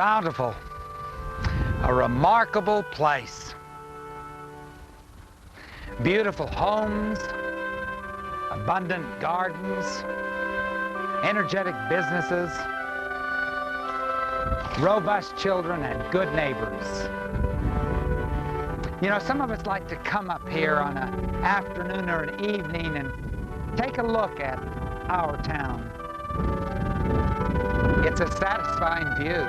Bountiful, a remarkable place. Beautiful homes, abundant gardens, energetic businesses, robust children, and good neighbors. You know, some of us like to come up here on an afternoon or an evening and take a look at our town. It's a satisfying view.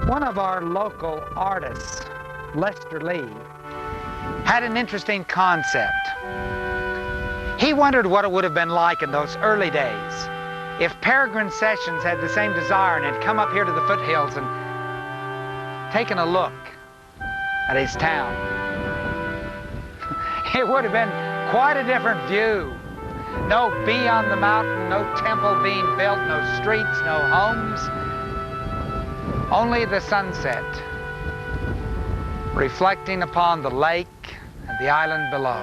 One of our local artists, Lester Lee, had an interesting concept. He wondered what it would have been like in those early days if Peregrine Sessions had the same desire and had come up here to the foothills and taken a look at his town. It would have been quite a different view. No bee on the mountain, no temple being built, no streets, no homes. Only the sunset reflecting upon the lake and the island below.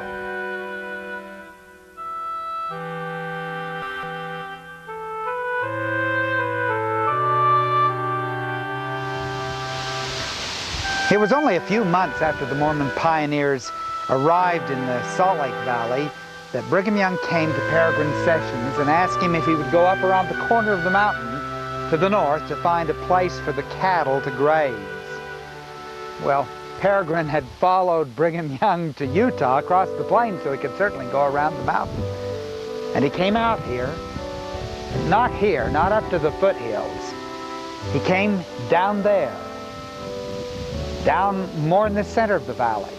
It was only a few months after the Mormon pioneers arrived in the Salt Lake Valley that Brigham Young came to Peregrine Sessions and asked him if he would go up around the corner of the mountain to the north to find a place for the cattle to graze. Well, Peregrine had followed Brigham Young to Utah across the plains so he could certainly go around the mountain. And he came out here, not up to the foothills. He came down there, down more in the center of the valley,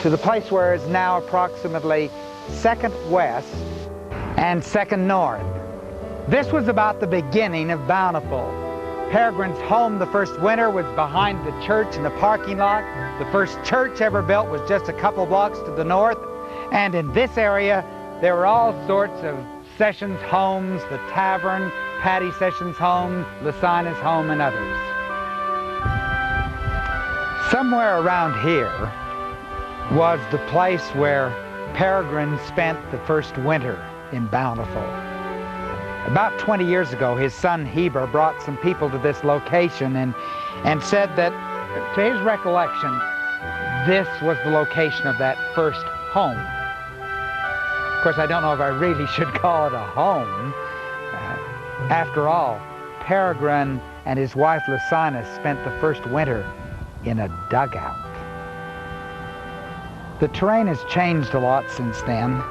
to the place where is now approximately 2nd west and 2nd north. This was about the beginning of Bountiful. Peregrine's home the first winter was behind the church in the parking lot. The first church ever built was just a couple blocks to the north. And in this area, there were all sorts of Sessions homes, the tavern, Patty Sessions' home, Lucina's home, and others. Somewhere around here was the place where Peregrine spent the first winter in Bountiful. About 20 years ago, his son Heber brought some people to this location and said that, to his recollection, this was the location of that first home. Of course, I don't know if I really should call it a home. After all, Peregrine and his wife Lucina spent the first winter in a dugout. The terrain has changed a lot since then.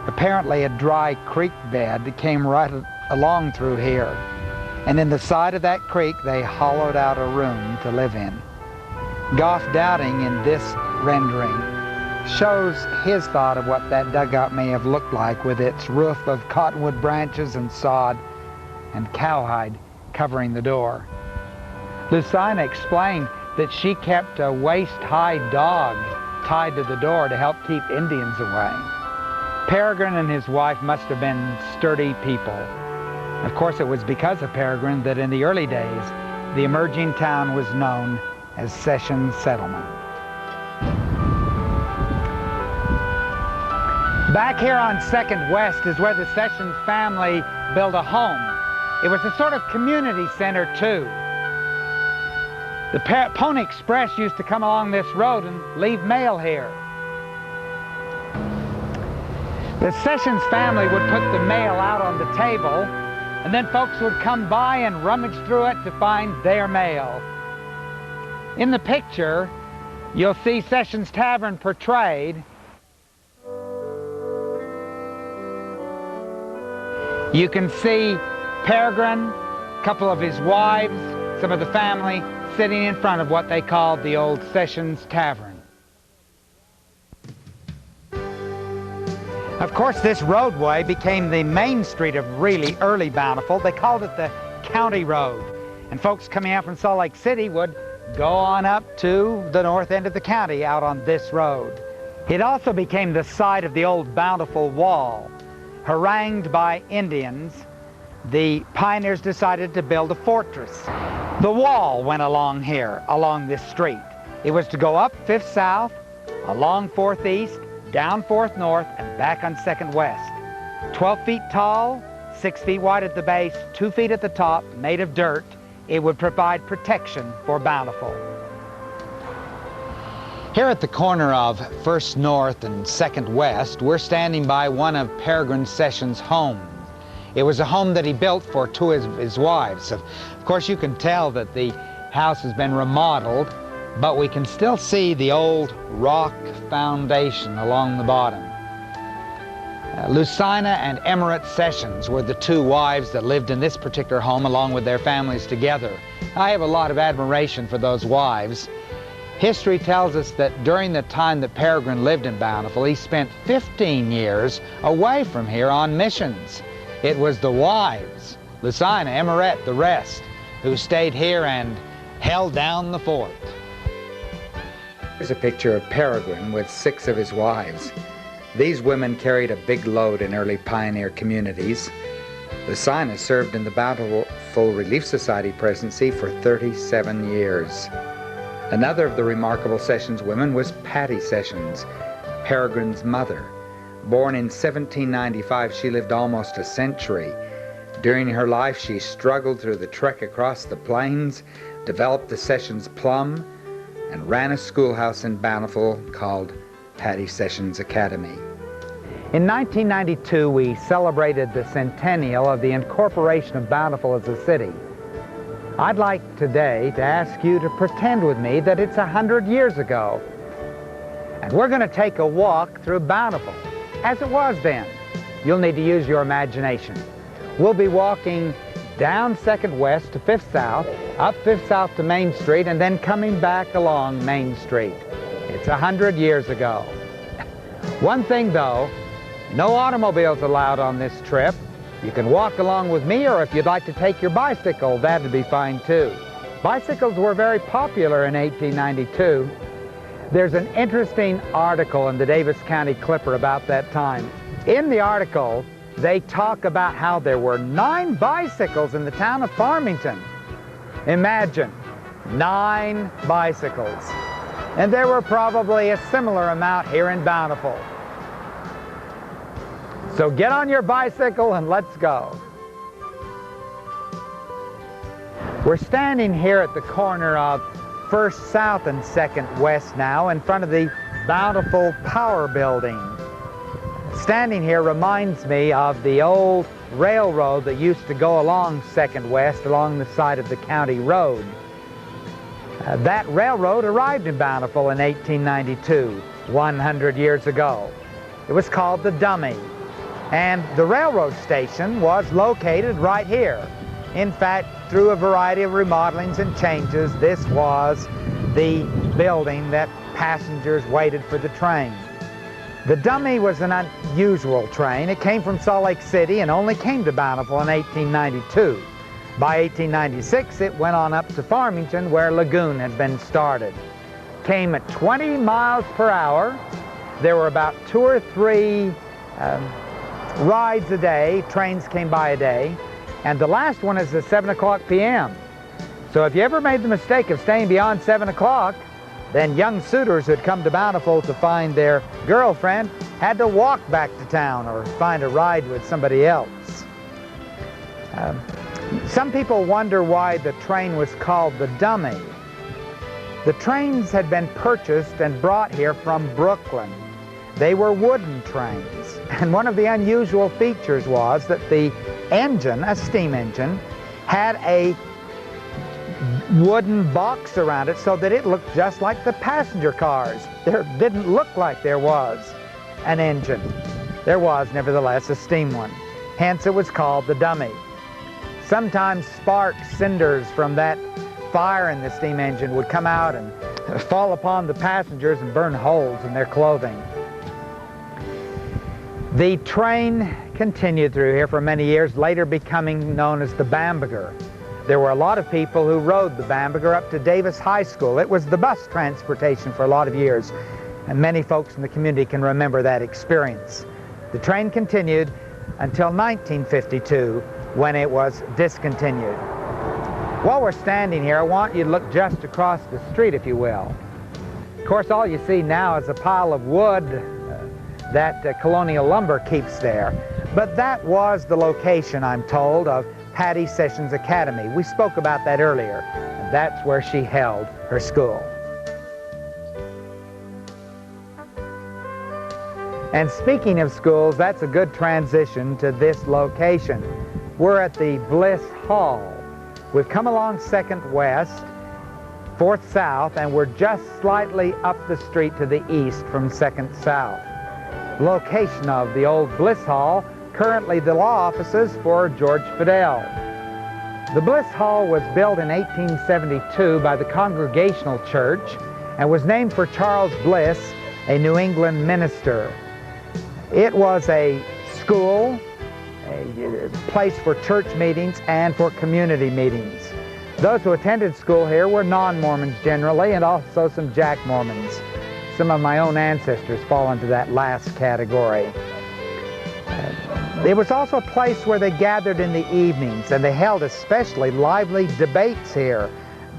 Apparently a dry creek bed came right along through here, and in the side of that creek they hollowed out a room to live in. Goff Dowding in this rendering shows his thought of what that dugout may have looked like with its roof of cottonwood branches and sod and cowhide covering the door. Lucina explained that she kept a waist-high dog tied to the door to help keep Indians away. Peregrine and his wife must have been sturdy people. Of course, it was because of Peregrine that in the early days, the emerging town was known as Sessions Settlement. Back here on 2nd West is where the Sessions family built a home. It was a sort of community center, too. The Pony Express used to come along this road and leave mail here. The Sessions family would put the mail out on the table, and then folks would come by and rummage through it to find their mail. In the picture, you'll see Sessions Tavern portrayed. You can see Peregrine, a couple of his wives, some of the family, sitting in front of what they called the old Sessions Tavern. Of course, this roadway became the main street of really early Bountiful. They called it the County Road. And folks coming out from Salt Lake City would go on up to the north end of the county out on this road. It also became the site of the old Bountiful Wall. Harangued by Indians, the pioneers decided to build a fortress. The wall went along here, along this street. It was to go up 5th South, along 4th East, down 4th North, and back on 2nd West. 12 feet tall, 6 feet wide at the base, 2 feet at the top, made of dirt. It would provide protection for Bountiful. Here at the corner of 1st North and 2nd West, we're standing by one of Peregrine Sessions' homes. It was a home that he built for two of his wives. Of course, you can tell that the house has been remodeled, but we can still see the old rock foundation along the bottom. Lucina and Emerald Sessions were the two wives that lived in this particular home along with their families together. I have a lot of admiration for those wives. History tells us that during the time that Peregrine lived in Bountiful, he spent 15 years away from here on missions. It was the wives, Lucina, Emerald, the rest, who stayed here and held down the fort. Here's a picture of Peregrine with 6 of his wives. These women carried a big load in early pioneer communities. Lucina served in the Bountiful Relief Society presidency for 37 years. Another of the remarkable Sessions women was Patty Sessions, Peregrine's mother. Born in 1795, she lived almost a century. During her life, she struggled through the trek across the plains, developed the Sessions plum, and ran a schoolhouse in Bountiful called Patty Sessions Academy. In 1992, we celebrated the centennial of the incorporation of Bountiful as a city. I'd like today to ask you to pretend with me that it's 100 years ago. And we're going to take a walk through Bountiful, as it was then. You'll need to use your imagination. We'll be walking down 2nd West to 5th South, up 5th South to Main Street, and then coming back along Main Street. It's 100 years ago. One thing though, no automobiles allowed on this trip. You can walk along with me, or if you'd like to take your bicycle, that'd be fine too. Bicycles were very popular in 1892. There's an interesting article in the Davis County Clipper about that time. In the article, they talk about how there were 9 bicycles in the town of Farmington. Imagine, 9 bicycles. And there were probably a similar amount here in Bountiful. So get on your bicycle and let's go. We're standing here at the corner of 1st South and 2nd West now in front of the Bountiful Power Building. Standing here reminds me of the old railroad that used to go along 2nd West along the side of the county road. That railroad arrived in Bountiful in 1892, 100 years ago. It was called the Dummy. And the railroad station was located right here. In fact, through a variety of remodelings and changes, this was the building that passengers waited for the train. The Dummy was an unusual train. It came from Salt Lake City and only came to Bountiful in 1892. By 1896, it went on up to Farmington, where Lagoon had been started. Came at 20 miles per hour. There were about 2 or 3 rides a day, trains came by a day, and the last one is at 7 o'clock p.m. So if you ever made the mistake of staying beyond 7 o'clock, then young suitors who'd come to Bountiful to find their girlfriend had to walk back to town or find a ride with somebody else. Some people wonder why the train was called the Dummy. The trains had been purchased and brought here from Brooklyn. They were wooden trains, and one of the unusual features was that the engine, a steam engine, had a wooden box around it so that it looked just like the passenger cars. There didn't look like there was an engine. There was, nevertheless, a steam one. Hence, it was called the Dummy. Sometimes sparks, cinders from that fire in the steam engine would come out and fall upon the passengers and burn holes in their clothing. The train continued through here for many years, later becoming known as the Bamberger. There were a lot of people who rode the Bamberger up to Davis High School. It was the bus transportation for a lot of years, and many folks in the community can remember that experience. The train continued until 1952, when it was discontinued. While we're standing here, I want you to look just across the street, if you will. Of course, all you see now is a pile of wood that colonial lumber keeps there. But that was the location, I'm told, of Patty Sessions Academy. We spoke about that earlier, and that's where she held her school. And speaking of schools, that's a good transition to this location. We're at the Bliss Hall. We've come along 2nd West, 4th South, and we're just slightly up the street to the east from 2nd South. Location of the old Bliss Hall, currently the law offices for George Fidel. The Bliss Hall was built in 1872 by the Congregational Church and was named for Charles Bliss, a New England minister. It was a school, a place for church meetings and for community meetings. Those who attended school here were non-Mormons generally, and also some Jack Mormons. Some of my own ancestors fall into that last category. It was also a place where they gathered in the evenings, and they held especially lively debates here.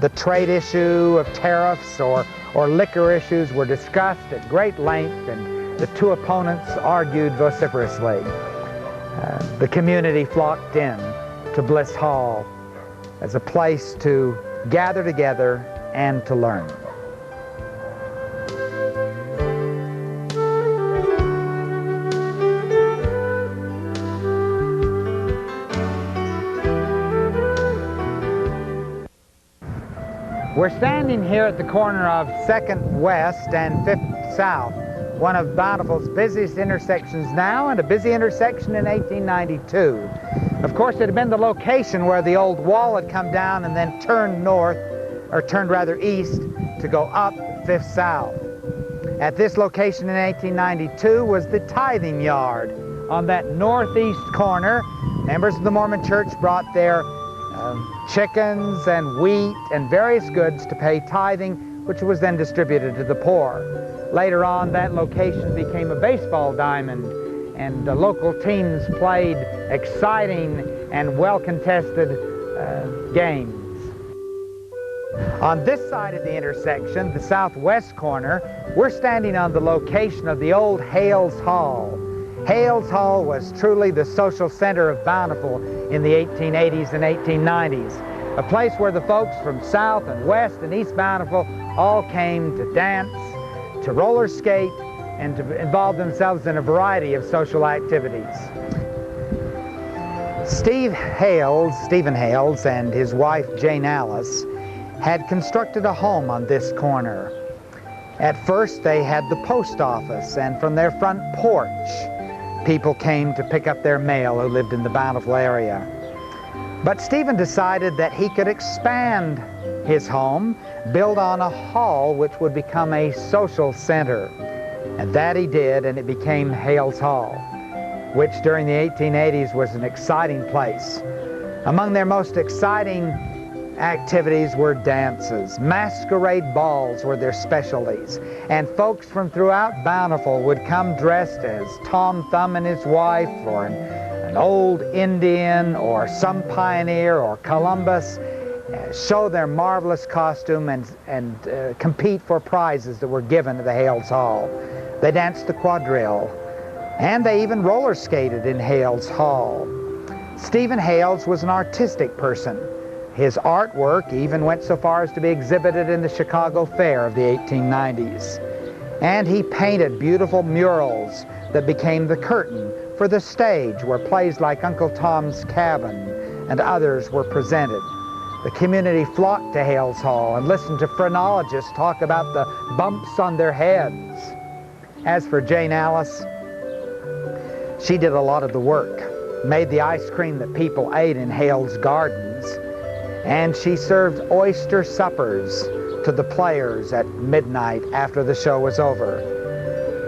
The trade issue of tariffs or liquor issues were discussed at great length, and the two opponents argued vociferously. The community flocked in to Bliss Hall as a place to gather together and to learn. We're standing here at the corner of 2nd West and 5th South, one of Bountiful's busiest intersections now, and a busy intersection in 1892. Of course, it had been the location where the old wall had come down and then turned north, or turned rather east, to go up 5th South. At this location in 1892 was the tithing yard. On that northeast corner, members of the Mormon Church brought their chickens and wheat and various goods to pay tithing, which was then distributed to the poor. Later on, that location became a baseball diamond, and local teams played exciting and well-contested games. On this side of the intersection, the southwest corner, we're standing on the location of the old Hales Hall. Hales Hall was truly the social center of Bountiful in the 1880s and 1890s, a place where the folks from South and West and East Bountiful all came to dance, to roller skate, and to involve themselves in a variety of social activities. Stephen Hales, and his wife Jane Alice had constructed a home on this corner. At first they had the post office, and from their front porch people came to pick up their mail who lived in the Bountiful area. But Stephen decided that he could expand his home, build on a hall which would become a social center. And that he did, and it became Hales Hall, which during the 1880s was an exciting place. Among their most exciting activities were dances. Masquerade balls were their specialties, and folks from throughout Bountiful would come dressed as Tom Thumb and his wife, or an old Indian, or some pioneer, or Columbus, show their marvelous costume and compete for prizes that were given at the Hales Hall. They danced the quadrille, and they even roller skated in Hales Hall. Stephen Hales was an artistic person. His artwork even went so far as to be exhibited in the Chicago Fair of the 1890s. And he painted beautiful murals that became the curtain for the stage where plays like Uncle Tom's Cabin and others were presented. The community flocked to Hales Hall and listened to phrenologists talk about the bumps on their heads. As for Jane Alice, she did a lot of the work, made the ice cream that people ate in Hales Gardens, and she served oyster suppers to the players at midnight after the show was over.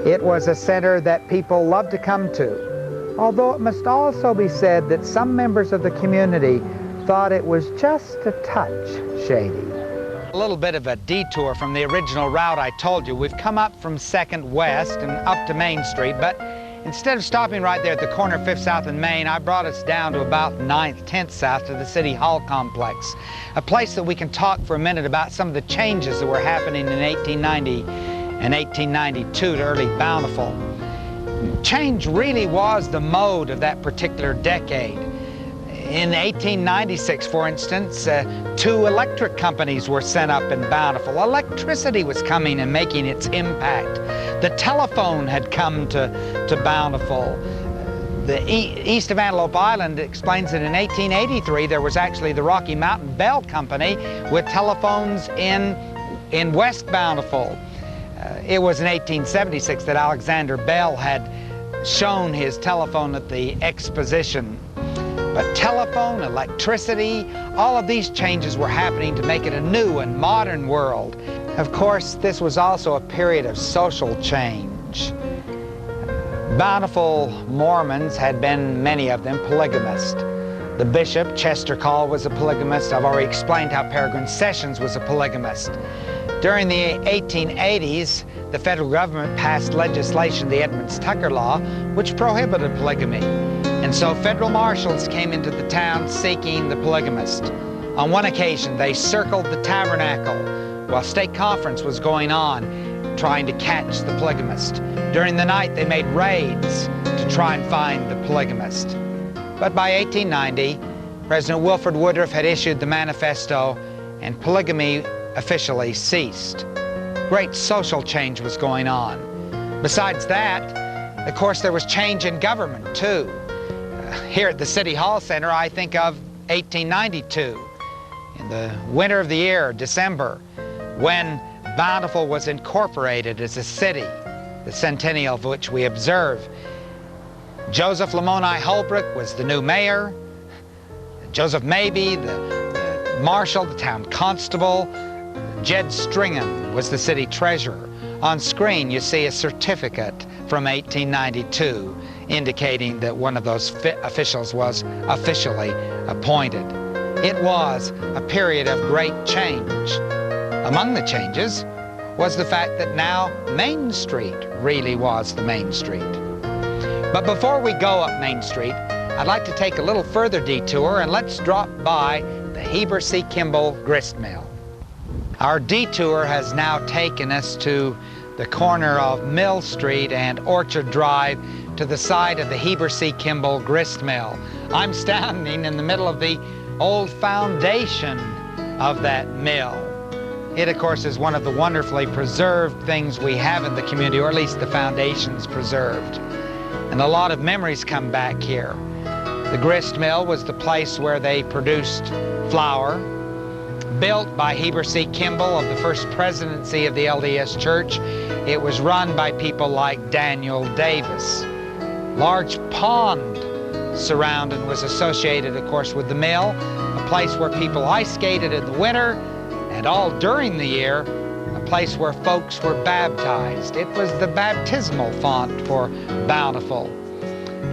It was a center that people loved to come to, although it must also be said that some members of the community thought it was just a touch shady. A little bit of a detour from the original route I told you. We've come up from 2nd West and up to Main Street, but instead of stopping right there at the corner of 5th South and Main, I brought us down to about 9th, 10th South to the City Hall complex, a place that we can talk for a minute about some of the changes that were happening in 1890 and 1892 to early Bountiful. Change really was the mode of that particular decade. In 1896, for instance, 2 electric companies were set up in Bountiful. Electricity was coming and making its impact. The telephone had come to Bountiful. The east of Antelope Island explains that in 1883 there was actually the Rocky Mountain Bell Company with telephones in West Bountiful. It was in 1876 that Alexander Bell had shown his telephone at the exposition. But telephone, electricity, all of these changes were happening to make it a new and modern world. Of course, this was also a period of social change. Bountiful Mormons had been, many of them, polygamists. The bishop, Chester Call, was a polygamist. I've already explained how Peregrine Sessions was a polygamist. During the 1880s, the federal government passed legislation, the Edmunds-Tucker Law, which prohibited polygamy. And so federal marshals came into the town seeking the polygamist. On one occasion, they circled the tabernacle while state conference was going on, trying to catch the polygamist. During the night, they made raids to try and find the polygamist. But by 1890, President Wilford Woodruff had issued the manifesto, and polygamy officially ceased. Great social change was going on. Besides that, of course, there was change in government, too. Here at the City Hall Center, I think of 1892, in the winter of the year, December, when Bountiful was incorporated as a city, the centennial of which we observe. Joseph Lamoni Holbrook was the new mayor. Joseph Mabee, the marshal, the town constable. Jed Stringham was the city treasurer. On screen, you see a certificate from 1892 indicating that one of those officials was officially appointed. It was a period of great change. Among the changes was the fact that now Main Street really was the Main Street. But before we go up Main Street, I'd like to take a little further detour, and let's drop by the Heber C. Kimball Grist Mill. Our detour has now taken us to the corner of Mill Street and Orchard Drive to the side of the Heber C. Kimball Grist Mill. I'm standing in the middle of the old foundation of that mill. It, of course, is one of the wonderfully preserved things we have in the community, or at least the foundation's preserved. And a lot of memories come back here. The grist mill was the place where they produced flour, built by Heber C. Kimball of the first presidency of the LDS Church. It was run by people like Daniel Davis. Large pond surrounded was associated, of course, with the mill, a place where people ice skated in the winter, and all during the year, a place where folks were baptized. It was the baptismal font for Bountiful.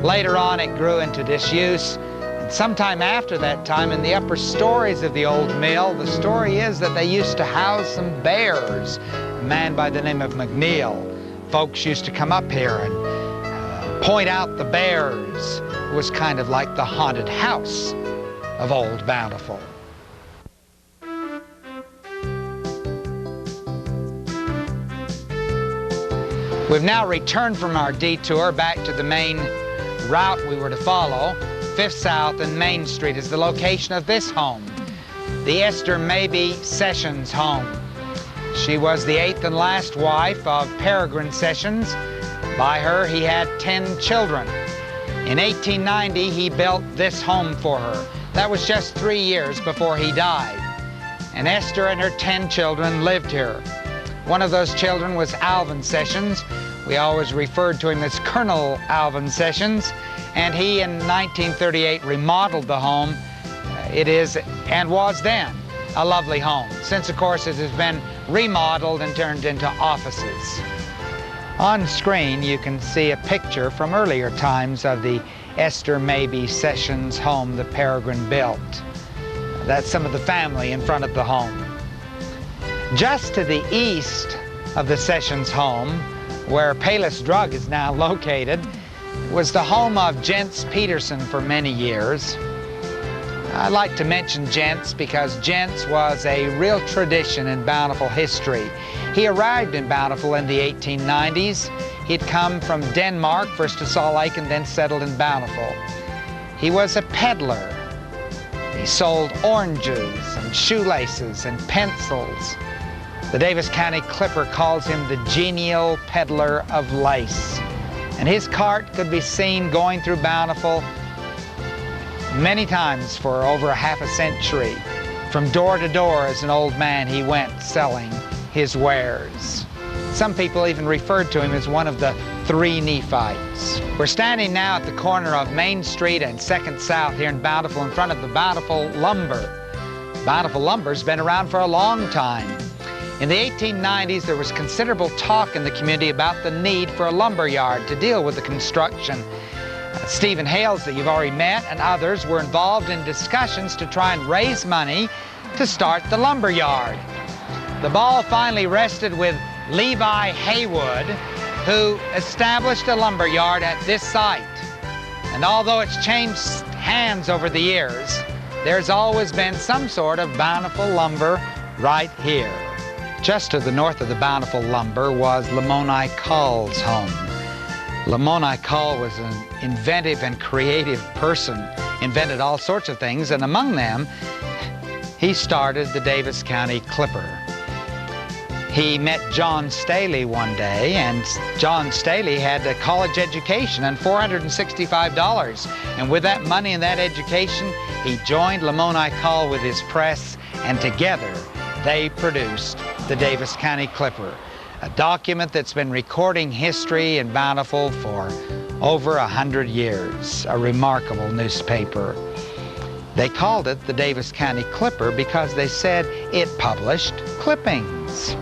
Later on, it grew into disuse. And sometime after that time, in the upper stories of the old mill, the story is that they used to house some bears. A man by the name of McNeil. Folks used to come up here and point out the bears. It was kind of like the haunted house of old Bountiful. We've now returned from our detour back to the main route we were to follow. 5th South and Main Street is the location of this home, the Esther Mabee Sessions home. She was the 8th and last wife of Peregrine Sessions. By her, he had 10 children. In 1890, he built this home for her. That was just 3 years before he died. And Esther and her 10 children lived here. One of those children was Alvin Sessions. We always referred to him as Colonel Alvin Sessions, and he in 1938 remodeled the home. It is, and was then, a lovely home. Since, of course, it has been remodeled and turned into offices. On screen, you can see a picture from earlier times of the Esther Mabee Sessions home that Peregrine built. That's some of the family in front of the home. Just to the east of the Sessions home, where Payless Drug is now located, was the home of Gents Peterson for many years. I like to mention Gents because Gents was a real tradition in Bountiful history. He arrived in Bountiful in the 1890s. He'd come from Denmark, first to Salt Lake and then settled in Bountiful. He was a peddler. He sold oranges and shoelaces and pencils. The Davis County Clipper calls him the genial peddler of lace. And his cart could be seen going through Bountiful many times for over a half a century. From door to door as an old man he went selling his wares. Some people even referred to him as one of the three Nephites. We're standing now at the corner of Main Street and 2nd South here in Bountiful in front of the Bountiful Lumber. Bountiful Lumber's been around for a long time. In the 1890s, there was considerable talk in the community about the need for a lumber yard to deal with the construction. Stephen Hales, that you've already met, and others were involved in discussions to try and raise money to start the lumber yard. The ball finally rested with Levi Haywood, who established a lumber yard at this site. And although it's changed hands over the years, there's always been some sort of Bountiful Lumber right here. Just to the north of the Bountiful Lumber was Lamoni Call's home. Lamoni Call was an inventive and creative person, invented all sorts of things, and among them, he started the Davis County Clipper. He met John Staley one day, and John Staley had a college education and $465. And with that money and that education, he joined Lamoni Call with his press, and together they produced the Davis County Clipper, a document that's been recording history in Bountiful for over 100 years, a remarkable newspaper. They called it the Davis County Clipper because they said it published clippings.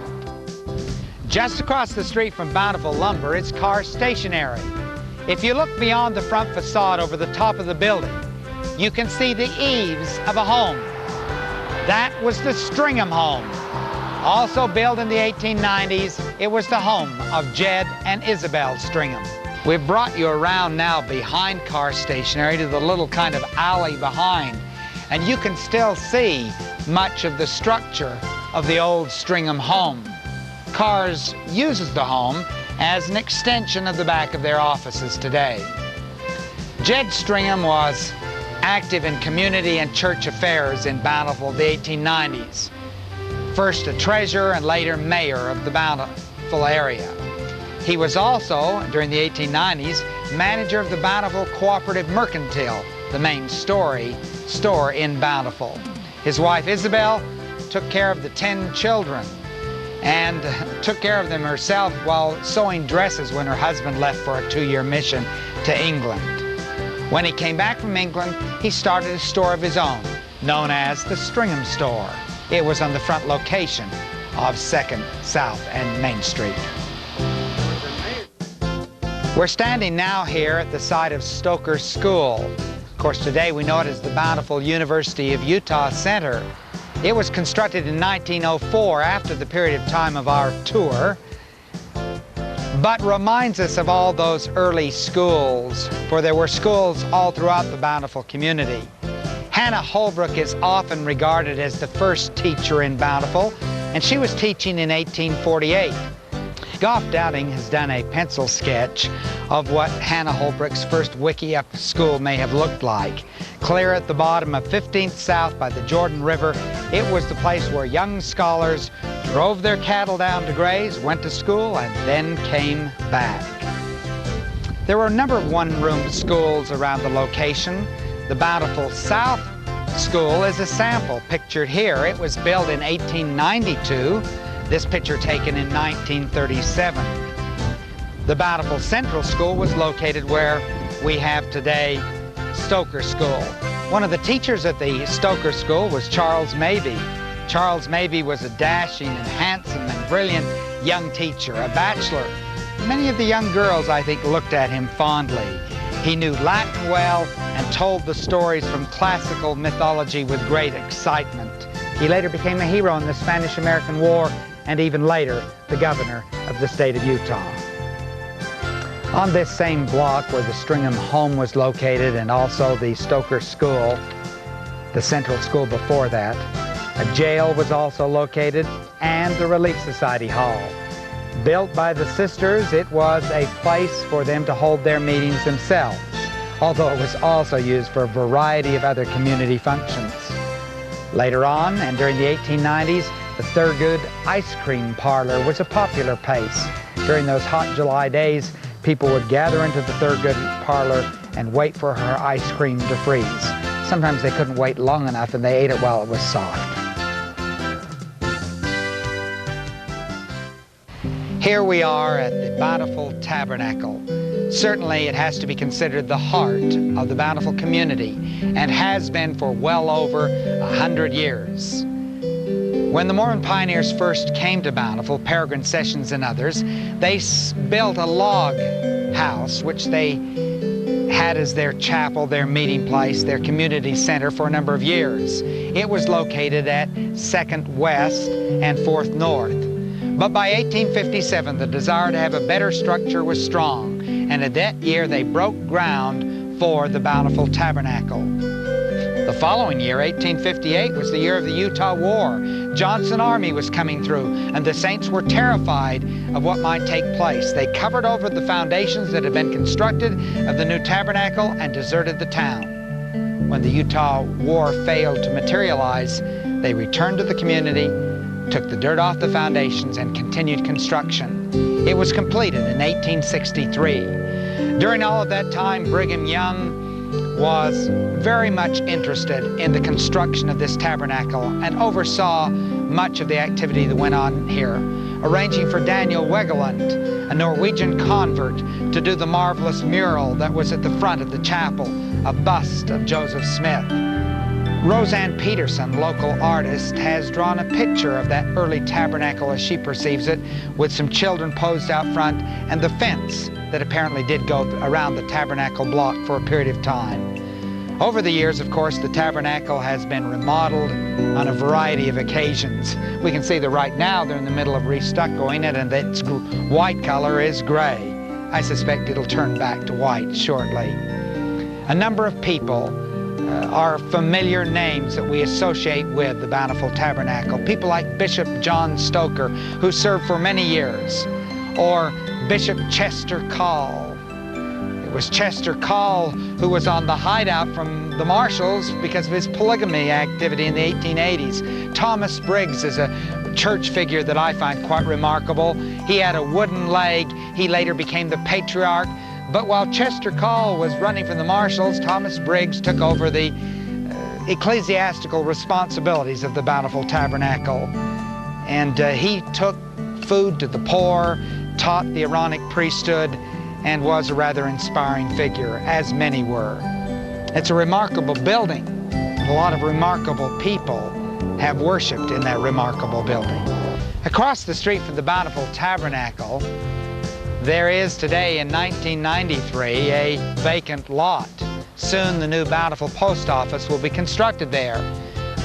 Just across the street from Bountiful Lumber is Carr Stationery. If you look beyond the front facade over the top of the building, you can see the eaves of a home. That was the Stringham home. Also built in the 1890s, it was the home of Jed and Isabel Stringham. We've brought you around now behind Carr Stationery to the little kind of alley behind, and you can still see much of the structure of the old Stringham home. Carr's uses the home as an extension of the back of their offices today. Jed Stringham was active in community and church affairs in Bountiful in the 1890s. First a treasurer and later mayor of the Bountiful area. He was also, during the 1890s, manager of the Bountiful Cooperative Mercantile, the main store in Bountiful. His wife Isabel took care of the 10 children and took care of them herself while sewing dresses when her husband left for a 2-year mission to England. When he came back from England, he started a store of his own, known as the Stringham Store. It was on the front location of 2nd South and Main Street. We're standing now here at the site of Stoker School. Of course, today we know it as the Bountiful University of Utah Center. It was constructed in 1904 after the period of time of our tour, but reminds us of all those early schools, for there were schools all throughout the Bountiful community. Hannah Holbrook is often regarded as the first teacher in Bountiful, and she was teaching in 1848. Goff Dowding has done a pencil sketch of what Hannah Holbrook's first Wickiup school may have looked like. Clear at the bottom of 15th South by the Jordan River, it was the place where young scholars drove their cattle down to graze, went to school, and then came back. There were a number of one-room schools around the location. The Bountiful South School is a sample pictured here. It was built in 1892. This picture taken in 1937. The Bountiful Central School was located where we have today Stoker School. One of the teachers at the Stoker School was Charles Mabey. Charles Mabey was a dashing and handsome and brilliant young teacher, a bachelor. Many of the young girls, I think, looked at him fondly. He knew Latin well and told the stories from classical mythology with great excitement. He later became a hero in the Spanish-American War and even later the governor of the state of Utah. On this same block where the Stringham home was located and also the Stoker School, the Central School before that, a jail was also located and the Relief Society Hall. Built by the sisters, it was a place for them to hold their meetings themselves, although it was also used for a variety of other community functions. Later on, and during the 1890s, the Thurgood ice cream parlor was a popular place. During those hot July days, people would gather into the Thurgood parlor and wait for her ice cream to freeze. Sometimes they couldn't wait long enough and they ate it while it was soft. Here we are at the Bountiful Tabernacle. Certainly it has to be considered the heart of the Bountiful community and has been for well over 100 years. When the Mormon pioneers first came to Bountiful, Peregrine Sessions and others, they built a log house which they had as their chapel, their meeting place, their community center for a number of years. It was located at 2nd West and 4th North. But by 1857, the desire to have a better structure was strong, and in that year they broke ground for the Bountiful Tabernacle. The following year, 1858, was the year of the Utah War. Johnson Army was coming through, and the saints were terrified of what might take place. They covered over the foundations that had been constructed of the new tabernacle and deserted the town. When the Utah War failed to materialize, they returned to the community, took the dirt off the foundations, and continued construction. It was completed in 1863. During all of that time, Brigham Young was very much interested in the construction of this tabernacle and oversaw much of the activity that went on here, arranging for Daniel Wegeland, a Norwegian convert, to do the marvelous mural that was at the front of the chapel, a bust of Joseph Smith. Roseanne Peterson, local artist, has drawn a picture of that early tabernacle as she perceives it, with some children posed out front and the fence that apparently did go around the tabernacle block for a period of time. Over the years, of course, the tabernacle has been remodeled on a variety of occasions. We can see that right now they're in the middle of restuccoing it, and its white color is gray. I suspect it'll turn back to white shortly. A number of people are familiar names that we associate with the Bountiful Tabernacle. People like Bishop John Stoker, who served for many years, or Bishop Chester Call. It was Chester Call who was on the hideout from the Marshals because of his polygamy activity in the 1880s. Thomas Briggs is a church figure that I find quite remarkable. He had a wooden leg. He later became the patriarch. But while Chester Call was running from the Marshals, Thomas Briggs took over the ecclesiastical responsibilities of the Bountiful Tabernacle. And he took food to the poor, taught the Aaronic priesthood, and was a rather inspiring figure, as many were. It's a remarkable building. A lot of remarkable people have worshiped in that remarkable building. Across the street from the Bountiful Tabernacle, there is today, in 1993, a vacant lot. Soon the new Bountiful Post Office will be constructed there.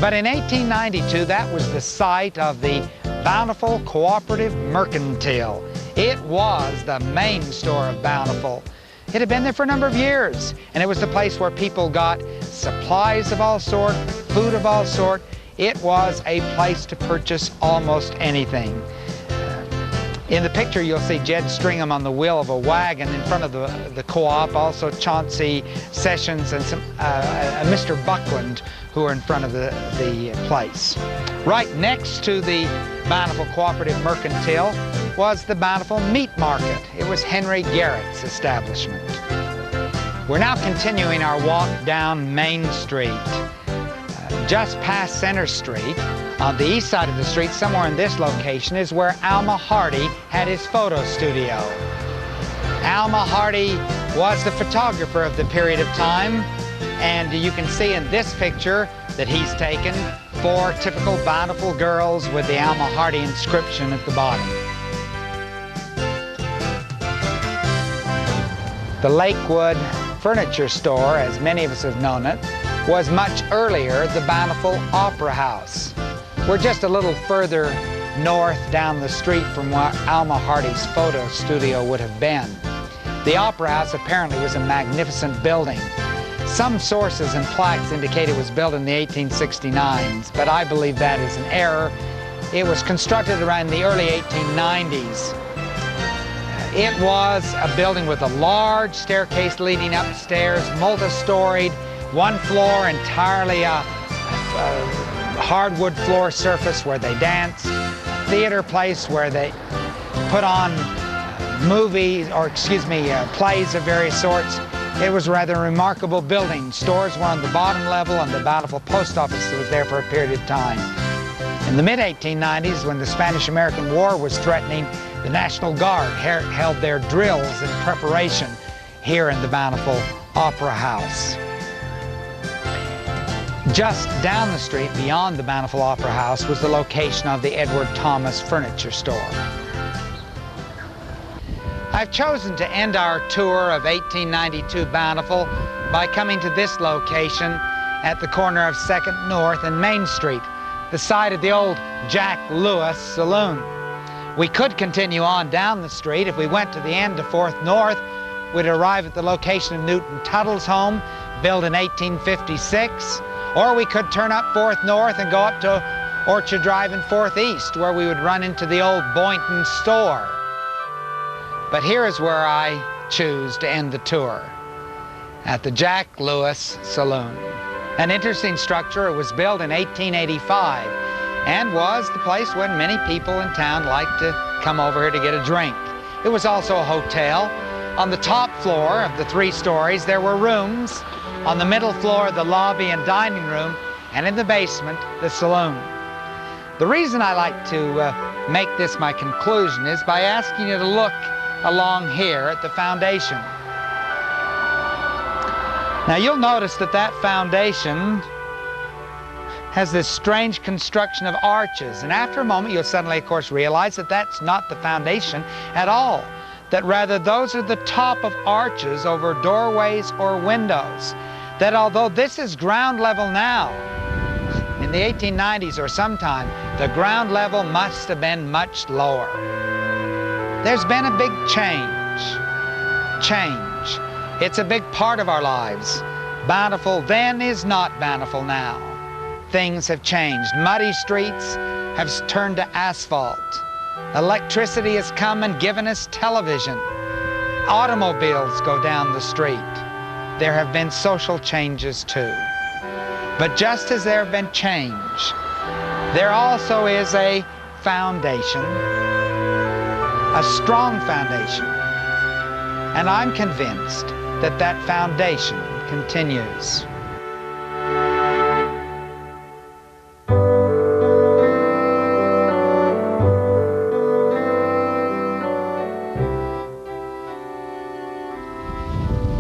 But in 1892, that was the site of the Bountiful Cooperative Mercantile. It was the main store of Bountiful. It had been there for a number of years, and it was the place where people got supplies of all sort, food of all sort. It was a place to purchase almost anything. In the picture, you'll see Jed Stringham on the wheel of a wagon in front of the co-op, also Chauncey Sessions and Mr. Buckland, who are in front of the place. Right next to the Bountiful Cooperative Mercantile was the Bountiful Meat Market. It was Henry Garrett's establishment. We're now continuing our walk down Main Street. Just past Center Street, on the east side of the street, somewhere in this location, is where Alma Hardy had his photo studio. Alma Hardy was the photographer of the period of time, and you can see in this picture that he's taken 4 typical Bountiful girls with the Alma Hardy inscription at the bottom. The Lakewood Furniture Store, as many of us have known it, was much earlier the Bountiful Opera House. We're just a little further north down the street from where Alma Hardy's photo studio would have been. The Opera House apparently was a magnificent building. Some sources and plaques indicate it was built in the 1869s, but I believe that is an error. It was constructed around the early 1890s. It was a building with a large staircase leading upstairs, multi-storied, one floor entirely a hardwood floor surface where they danced, theater place where they put on plays of various sorts. It was a rather remarkable building. Stores were on the bottom level, and the Bountiful Post Office was there for a period of time. In the mid-1890s, when the Spanish-American War was threatening, the National Guard held their drills in preparation here in the Bountiful Opera House. Just down the street beyond the Bountiful Opera House was the location of the Edward Thomas Furniture Store. I've chosen to end our tour of 1892 Bountiful by coming to this location at the corner of 2nd North and Main Street, the site of the old Jack Lewis Saloon. We could continue on down the street. If we went to the end of 4th North, we'd arrive at the location of Newton Tuttle's home, built in 1856, or we could turn up 4th North and go up to Orchard Drive and 4th East, where we would run into the old Boynton store. But here is where I choose to end the tour, at the Jack Lewis Saloon. An interesting structure. It was built in 1885 and was the place when many people in town liked to come over here to get a drink. It was also a hotel. On the top floor of the 3 stories, there were rooms. On the middle floor, the lobby and dining room, and in the basement, the saloon. The reason I like to make this my conclusion is by asking you to look along here at the foundation. Now you'll notice that that foundation has this strange construction of arches, and after a moment you'll suddenly of course realize that that's not the foundation at all, that rather those are the top of arches over doorways or windows, that although this is ground level now, in the 1890s or sometime, the ground level must have been much lower. There's been a big change. It's a big part of our lives. Bountiful then is not bountiful now. Things have changed. Muddy streets have turned to asphalt. Electricity has come and given us television. Automobiles go down the street. There have been social changes too. But just as there have been change, there also is a foundation, a strong foundation. And I'm convinced that that foundation continues.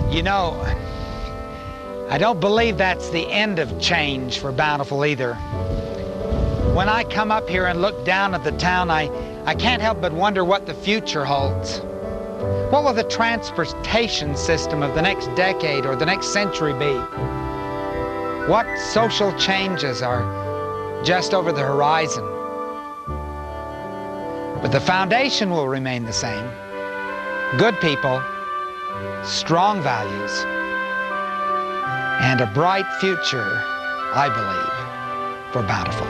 You know, I don't believe that's the end of change for Bountiful either. When I come up here and look down at the town, I can't help but wonder what the future holds. What will the transportation system of the next decade or the next century be? What social changes are just over the horizon? But the foundation will remain the same. Good people, strong values, and a bright future, I believe, for Bountiful.